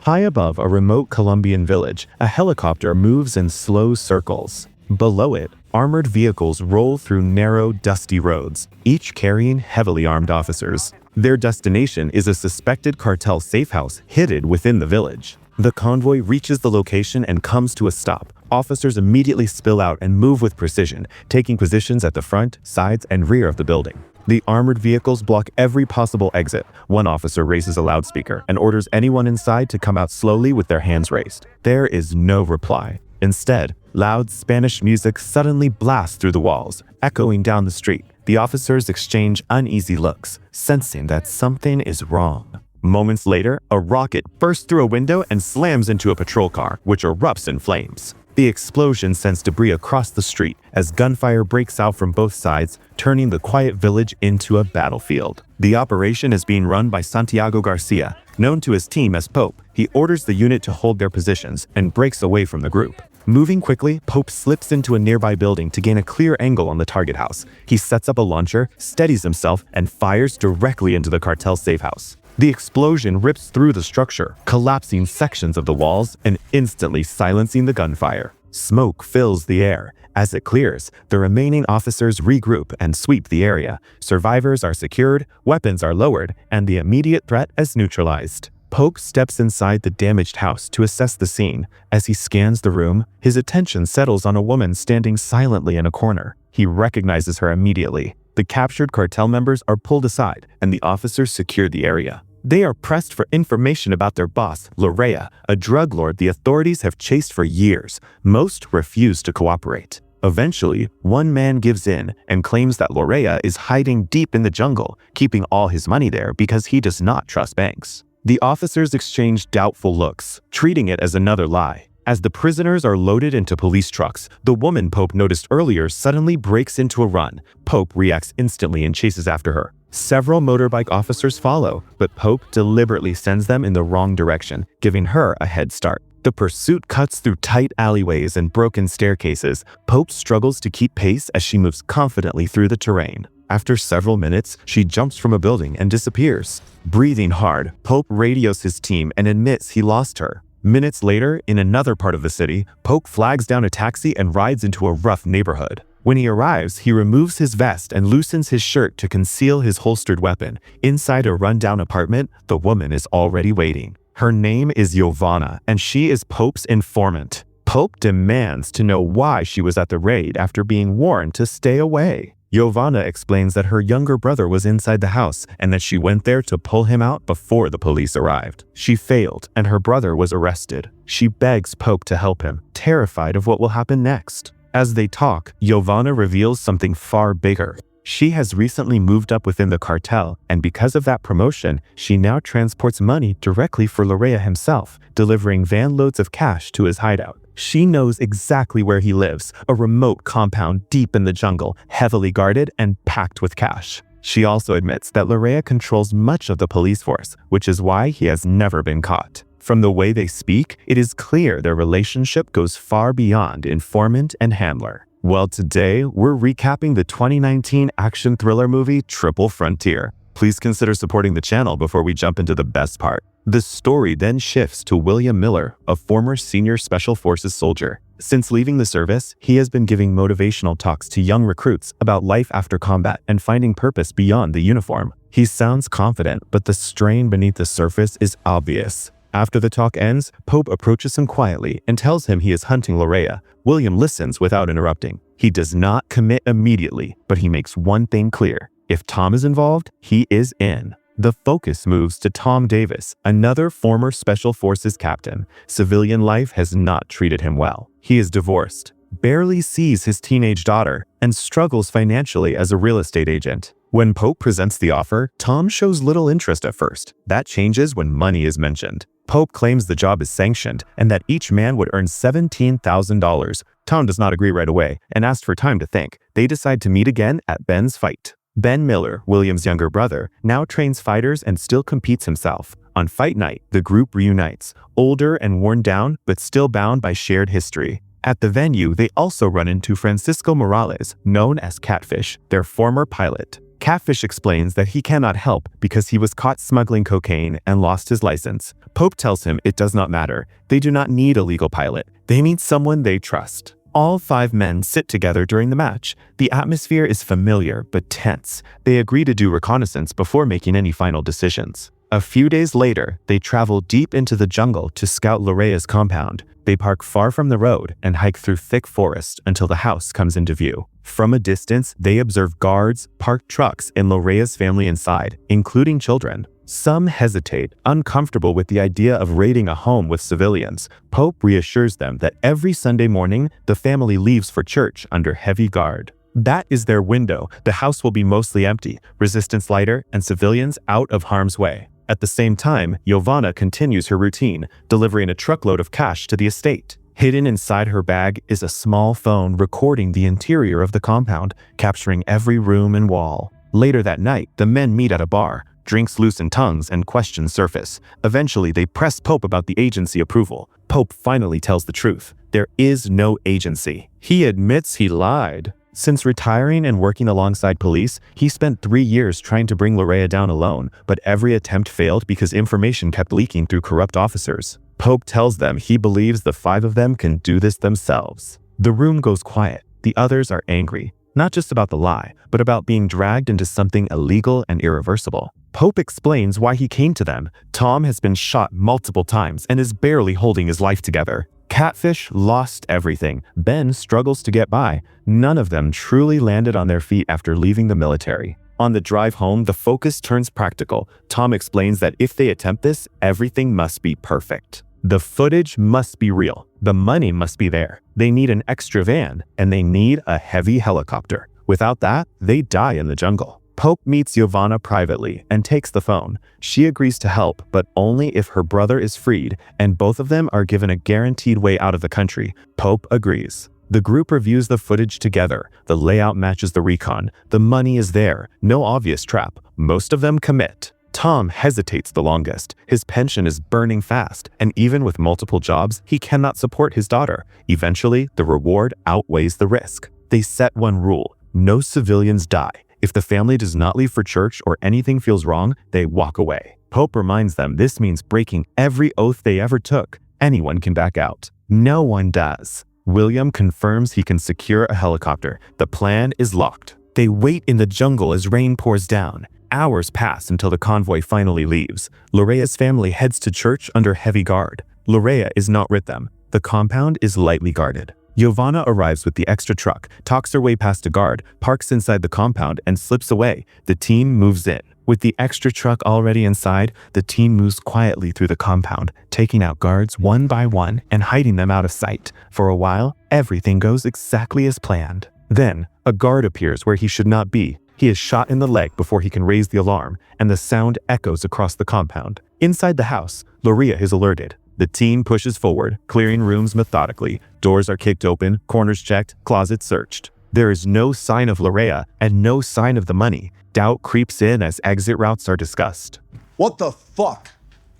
High above a remote Colombian village, a helicopter moves in slow circles. Below it, armored vehicles roll through narrow, dusty roads, each carrying heavily armed officers. Their destination is a suspected cartel safehouse hidden within the village. The convoy reaches the location and comes to a stop. Officers immediately spill out and move with precision, taking positions at the front, sides, and rear of the building. The armored vehicles block every possible exit. One officer raises a loudspeaker and orders anyone inside to come out slowly with their hands raised. There is no reply. Instead, loud Spanish music suddenly blasts through the walls, echoing down the street. The officers exchange uneasy looks, sensing that something is wrong. Moments later, a rocket bursts through a window and slams into a patrol car, which erupts in flames. The explosion sends debris across the street as gunfire breaks out from both sides, turning the quiet village into a battlefield. The operation is being run by Santiago Garcia. Known to his team as Pope, he orders the unit to hold their positions and breaks away from the group. Moving quickly, Pope slips into a nearby building to gain a clear angle on the target house. He sets up a launcher, steadies himself, and fires directly into the cartel safehouse. The explosion rips through the structure, collapsing sections of the walls and instantly silencing the gunfire. Smoke fills the air. As it clears, the remaining officers regroup and sweep the area. Survivors are secured, weapons are lowered, and the immediate threat is neutralized. Pope steps inside the damaged house to assess the scene. As he scans the room, his attention settles on a woman standing silently in a corner. He recognizes her immediately. The captured cartel members are pulled aside, and the officers secure the area. They are pressed for information about their boss, Lorea, a drug lord the authorities have chased for years. Most refuse to cooperate. Eventually, one man gives in and claims that Lorea is hiding deep in the jungle, keeping all his money there because he does not trust banks. The officers exchange doubtful looks, treating it as another lie. As the prisoners are loaded into police trucks, the woman Pope noticed earlier suddenly breaks into a run. Pope reacts instantly and chases after her. Several motorbike officers follow, but Pope deliberately sends them in the wrong direction, giving her a head start. The pursuit cuts through tight alleyways and broken staircases. Pope struggles to keep pace as she moves confidently through the terrain. After several minutes, she jumps from a building and disappears. Breathing hard, Pope radios his team and admits he lost her. Minutes later, in another part of the city, Pope flags down a taxi and rides into a rough neighborhood. When he arrives, he removes his vest and loosens his shirt to conceal his holstered weapon. Inside a rundown apartment, the woman is already waiting. Her name is Giovanna, and she is Pope's informant. Pope demands to know why she was at the raid after being warned to stay away. Giovanna explains that her younger brother was inside the house and that she went there to pull him out before the police arrived. She failed, and her brother was arrested. She begs Pope to help him, terrified of what will happen next. As they talk, Giovanna reveals something far bigger. She has recently moved up within the cartel, and because of that promotion, she now transports money directly for Lorea himself, delivering van loads of cash to his hideout. She knows exactly where he lives, a remote compound deep in the jungle, heavily guarded and packed with cash. She also admits that Lorea controls much of the police force, which is why he has never been caught. From the way they speak, it is clear their relationship goes far beyond informant and handler. Well, today, we're recapping the 2019 action thriller movie Triple Frontier. Please consider supporting the channel before we jump into the best part. The story then shifts to William Miller, a former senior Special Forces soldier. Since leaving the service, he has been giving motivational talks to young recruits about life after combat and finding purpose beyond the uniform. He sounds confident, but the strain beneath the surface is obvious. After the talk ends, Pope approaches him quietly and tells him he is hunting Lorea. William listens without interrupting. He does not commit immediately, but he makes one thing clear. If Tom is involved, he is in. The focus moves to Tom Davis, another former Special Forces captain. Civilian life has not treated him well. He is divorced, barely sees his teenage daughter, and struggles financially as a real estate agent. When Pope presents the offer, Tom shows little interest at first. That changes when money is mentioned. Pope claims the job is sanctioned and that each man would earn $17,000. Tom does not agree right away and asks for time to think. They decide to meet again at Ben's fight. Ben Miller, William's younger brother, now trains fighters and still competes himself. On fight night, the group reunites, older and worn down, but still bound by shared history. At the venue, they also run into Francisco Morales, known as Catfish, their former pilot. Catfish explains that he cannot help because he was caught smuggling cocaine and lost his license. Pope tells him it does not matter. They do not need a legal pilot. They need someone they trust. All 5 men sit together during the match. The atmosphere is familiar but tense. They agree to do reconnaissance before making any final decisions. A few days later, they travel deep into the jungle to scout Lorea's compound. They park far from the road and hike through thick forest until the house comes into view. From a distance, they observe guards, parked trucks, and Lorea's family inside, including children. Some hesitate, uncomfortable with the idea of raiding a home with civilians. Pope reassures them that every Sunday morning, the family leaves for church under heavy guard. That is their window. The house will be mostly empty, resistance lighter, and civilians out of harm's way. At the same time, Giovanna continues her routine, delivering a truckload of cash to the estate. Hidden inside her bag is a small phone recording the interior of the compound, capturing every room and wall. Later that night, the men meet at a bar. Drinks loosen tongues and questions surface. Eventually, they press Pope about the agency approval. Pope finally tells the truth. There is no agency. He admits he lied. Since retiring and working alongside police, he spent 3 years trying to bring Lorea down alone, but every attempt failed because information kept leaking through corrupt officers. Pope tells them he believes the 5 of them can do this themselves. The room goes quiet. The others are angry, not just about the lie, but about being dragged into something illegal and irreversible. Pope explains why he came to them. Tom has been shot multiple times and is barely holding his life together. Catfish lost everything. Ben struggles to get by. None of them truly landed on their feet after leaving the military. On the drive home, the focus turns practical. Tom explains that if they attempt this, everything must be perfect. The footage must be real. The money must be there. They need an extra van, and they need a heavy helicopter. Without that, they die in the jungle. Pope meets Giovanna privately and takes the phone. She agrees to help, but only if her brother is freed and both of them are given a guaranteed way out of the country. Pope agrees. The group reviews the footage together. The layout matches the recon. The money is there. No obvious trap. Most of them commit. Tom hesitates the longest. His pension is burning fast, and even with multiple jobs, he cannot support his daughter. Eventually, the reward outweighs the risk. They set one rule: no civilians die. If the family does not leave for church or anything feels wrong, they walk away. Pope reminds them this means breaking every oath they ever took. Anyone can back out. No one does. William confirms he can secure a helicopter. The plan is locked. They wait in the jungle as rain pours down. Hours pass until the convoy finally leaves. Lorea's family heads to church under heavy guard. Lorea is not with them. The compound is lightly guarded. Giovanna arrives with the extra truck, talks her way past a guard, parks inside the compound, and slips away. The team moves in. With the extra truck already inside, the team moves quietly through the compound, taking out guards one by one and hiding them out of sight. For a while, everything goes exactly as planned. Then, a guard appears where he should not be. He is shot in the leg before he can raise the alarm, and the sound echoes across the compound. Inside the house, Lorea is alerted. The team pushes forward, clearing rooms methodically. Doors are kicked open, corners checked, closets searched. There is no sign of Lorea and no sign of the money. Doubt creeps in as exit routes are discussed. What the fuck?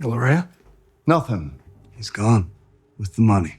Lorea? Nothing. He's gone. With the money.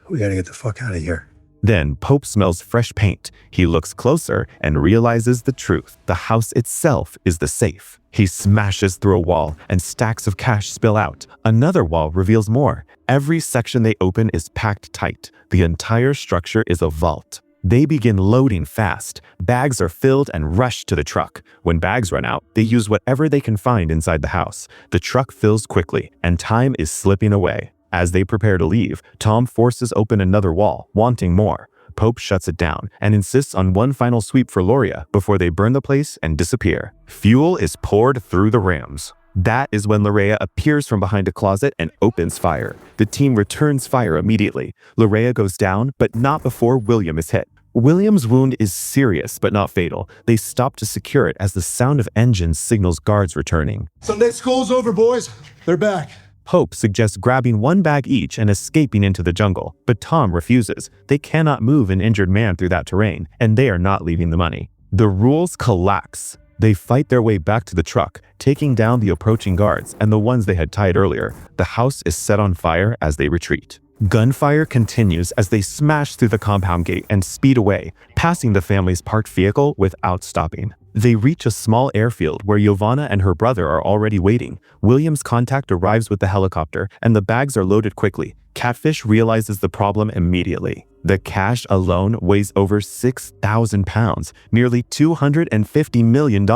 We gotta get the fuck out of here. Then Pope smells fresh paint. He looks closer and realizes the truth. The house itself is the safe. He smashes through a wall and stacks of cash spill out. Another wall reveals more. Every section they open is packed tight. The entire structure is a vault. They begin loading fast. Bags are filled and rushed to the truck. When bags run out, they use whatever they can find inside the house. The truck fills quickly, and time is slipping away. As they prepare to leave, Tom forces open another wall, wanting more. Pope shuts it down and insists on one final sweep for Lorea before they burn the place and disappear. Fuel is poured through the rims. That is when Lorea appears from behind a closet and opens fire. The team returns fire immediately. Lorea goes down, but not before William is hit. William's wound is serious but not fatal. They stop to secure it as the sound of engines signals guards returning. Sunday school's over, boys. They're back. Pope suggests grabbing one bag each and escaping into the jungle, but Tom refuses. They cannot move an injured man through that terrain, and they are not leaving the money. The rules collapse. They fight their way back to the truck, taking down the approaching guards and the ones they had tied earlier. The house is set on fire as they retreat. Gunfire continues as they smash through the compound gate and speed away, passing the family's parked vehicle without stopping. They reach a small airfield where Giovanna and her brother are already waiting. William's contact arrives with the helicopter, and the bags are loaded quickly. Catfish realizes the problem immediately. The cash alone weighs over 6,000 pounds, nearly $250 million,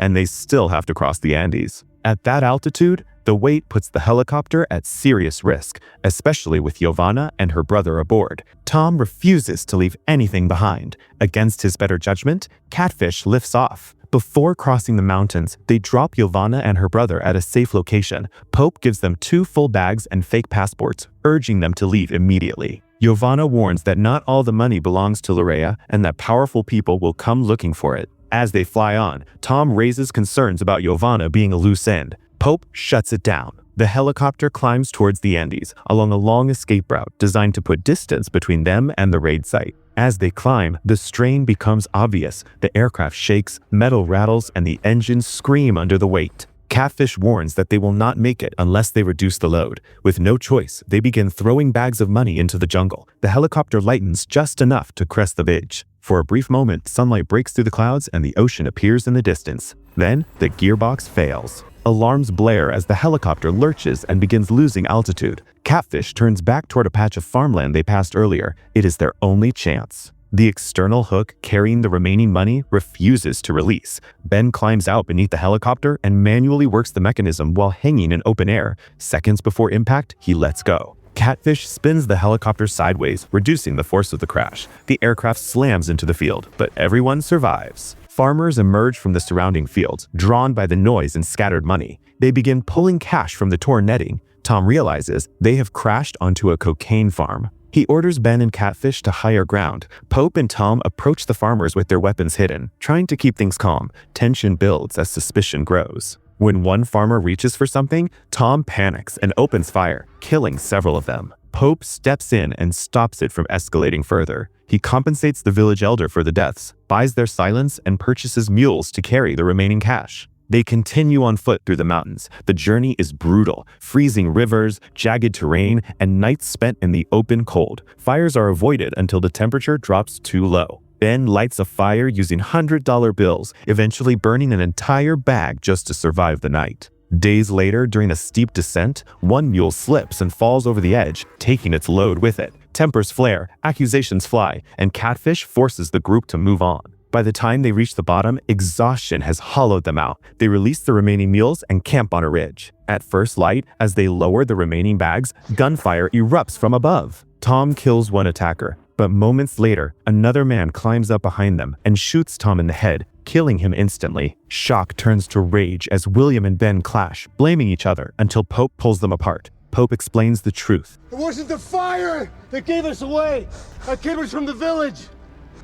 and they still have to cross the Andes. At that altitude, the weight puts the helicopter at serious risk, especially with Giovanna and her brother aboard. Tom refuses to leave anything behind. Against his better judgment, Catfish lifts off. Before crossing the mountains, they drop Giovanna and her brother at a safe location. Pope gives them 2 full bags and fake passports, urging them to leave immediately. Giovanna warns that not all the money belongs to Lorea and that powerful people will come looking for it. As they fly on, Tom raises concerns about Giovanna being a loose end. Pope shuts it down. The helicopter climbs towards the Andes, along a long escape route designed to put distance between them and the raid site. As they climb, the strain becomes obvious. The aircraft shakes, metal rattles, and the engines scream under the weight. Catfish warns that they will not make it unless they reduce the load. With no choice, they begin throwing bags of money into the jungle. The helicopter lightens just enough to crest the ridge. For a brief moment, sunlight breaks through the clouds and the ocean appears in the distance. Then, the gearbox fails. Alarms blare as the helicopter lurches and begins losing altitude. Catfish turns back toward a patch of farmland they passed earlier. It is their only chance. The external hook carrying the remaining money refuses to release. Ben climbs out beneath the helicopter and manually works the mechanism while hanging in open air. Seconds before impact, he lets go. Catfish spins the helicopter sideways, reducing the force of the crash. The aircraft slams into the field, but everyone survives. Farmers emerge from the surrounding fields, drawn by the noise and scattered money. They begin pulling cash from the torn netting. Tom realizes they have crashed onto a cocaine farm. He orders Ben and Catfish to higher ground. Pope and Tom approach the farmers with their weapons hidden, trying to keep things calm. Tension builds as suspicion grows. When one farmer reaches for something, Tom panics and opens fire, killing several of them. Pope steps in and stops it from escalating further. He compensates the village elder for the deaths, buys their silence, and purchases mules to carry the remaining cash. They continue on foot through the mountains. The journey is brutal. Freezing rivers, jagged terrain, and nights spent in the open cold. Fires are avoided until the temperature drops too low. Ben lights a fire using $100 bills, eventually burning an entire bag just to survive the night. Days later, during a steep descent, one mule slips and falls over the edge, taking its load with it. Tempers flare, accusations fly, and Catfish forces the group to move on. By the time they reach the bottom, exhaustion has hollowed them out. They release the remaining mules and camp on a ridge. At first light, as they lower the remaining bags, gunfire erupts from above. Tom kills one attacker, but moments later, another man climbs up behind them and shoots Tom in the head, killing him instantly. Shock turns to rage as William and Ben clash, blaming each other until Pope pulls them apart. Pope explains the truth. It wasn't the fire that gave us away. That kid was from the village.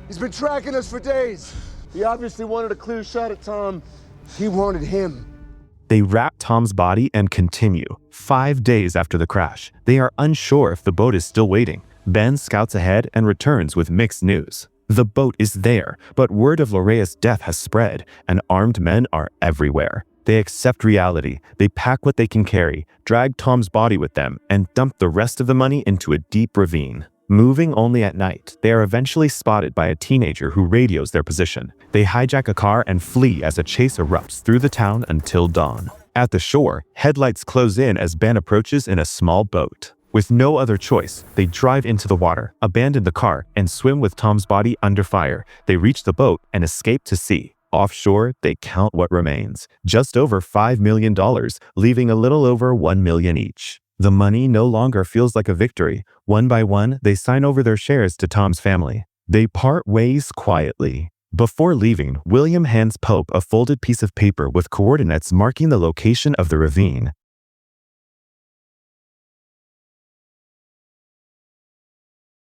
He's been tracking us for days. He obviously wanted a clear shot at Tom. He wanted him. They wrap Tom's body and continue. 5 days after the crash, they are unsure if the boat is still waiting. Ben scouts ahead and returns with mixed news. The boat is there, but word of Lorea's death has spread, and armed men are everywhere. They accept reality. They pack what they can carry, drag Tom's body with them, and dump the rest of the money into a deep ravine. Moving only at night, they are eventually spotted by a teenager who radios their position. They hijack a car and flee as a chase erupts through the town until dawn. At the shore, headlights close in as Ben approaches in a small boat. With no other choice, they drive into the water, abandon the car, and swim with Tom's body under fire. They reach the boat and escape to sea. Offshore, they count what remains. Just over $5 million, leaving a little over $1 million each. The money no longer feels like a victory. One by one, they sign over their shares to Tom's family. They part ways quietly. Before leaving, William hands Pope a folded piece of paper with coordinates marking the location of the ravine.